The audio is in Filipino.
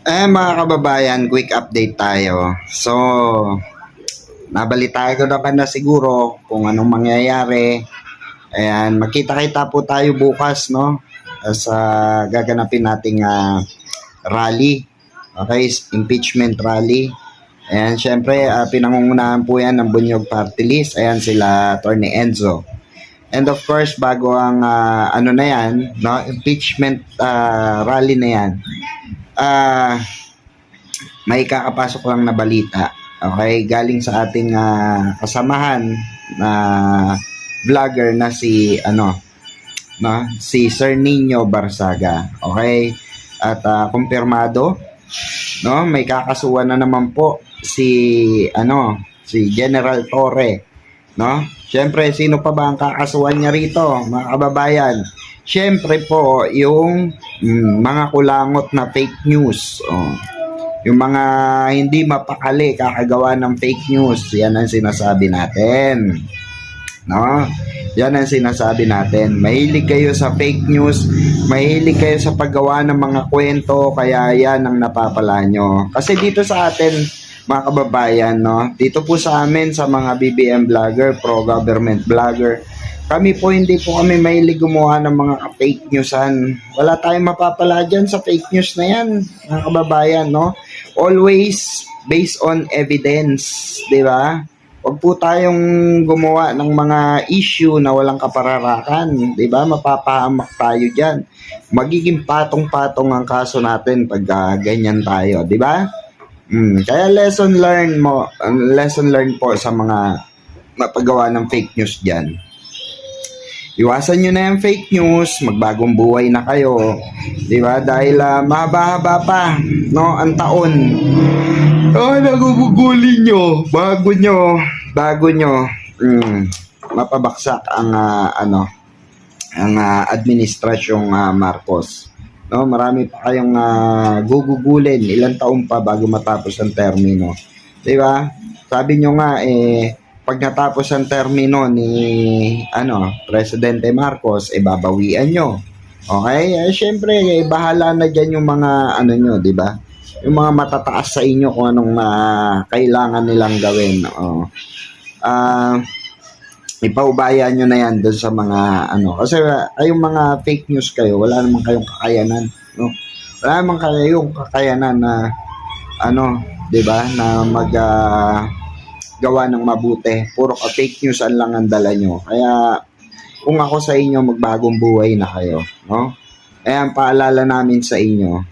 Mga kababayan, quick update tayo. So, nabalitaan ko naman na siguro kung anong mangyayari. Ayan, magkita-kita po tayo bukas, no? Sa gaganapin nating rally. Okay, impeachment rally. Ayan, syempre, pinangungunahan po yan ng Bunyog Party List. Ayan, sila Attorney Enzo. And of course, bago ang ano na yan, no? Impeachment rally na yan. May kakapasok lang na balita. Okay, galing sa ating kasamahan na vlogger na si si Sir Nino Barsaga. Okay? At kumpirmado, no, may kakasuhan na naman po si General Torre, no? Siyempre, sino pa ba ang kakasuhan niya rito, mga kababayan? Siyempre po, yung mga kulangot na fake news. Yung mga hindi mapakali kakagawa ng fake news, yan ang sinasabi natin. No? Yan ang sinasabi natin. Mahilig kayo sa fake news, mahilig kayo sa paggawa ng mga kwento, kaya yan ang napapala nyo. Kasi dito sa atin, mga kababayan, no? Dito po sa amin, sa mga BBM vlogger, pro-government vlogger, kami po hindi po kami mahilig gumawa ng mga fake newsan. Wala tayong mapapala dyan sa fake news na yan, mga kababayan, no? Always based on evidence, di ba? Huwag po tayong gumawa ng mga issue na walang kapararakan, di ba? Mapapahamak tayo dyan. Magiging patong-patong ang kaso natin pag ganyan tayo, di ba? Kaya lesson learned po sa mga mapagawa ng fake news dyan. Iwasan nyo na yung fake news, magbagong buhay na kayo, di ba? Dahil mahaba-haba pa, no, ang taon. Naguguguli nyo, bago nyo mapabaksak ang administrasyong Marcos. No, marami pa kayong gugugulin, ilang taon pa bago matapos ang termino. Di ba? Sabi nyo nga pag natapos ang termino ni Presidente Marcos, babawian nyo. Okay? Syempre, bahala na dyan yung mga nyo, di ba? Yung mga matataas sa inyo kung anong kailangan nilang gawin. Ipaubaya nyo na yan doon sa mga kasi kayong mga fake news kayo, wala naman kayong kakayanan, no? Wala naman kayong kakayanan na di ba, na gawa ng mabuti. Puro fake news lang ang dala nyo. Kaya kung ako sa inyo, magbagong buhay na kayo, no? Ayan, paalala namin sa inyo.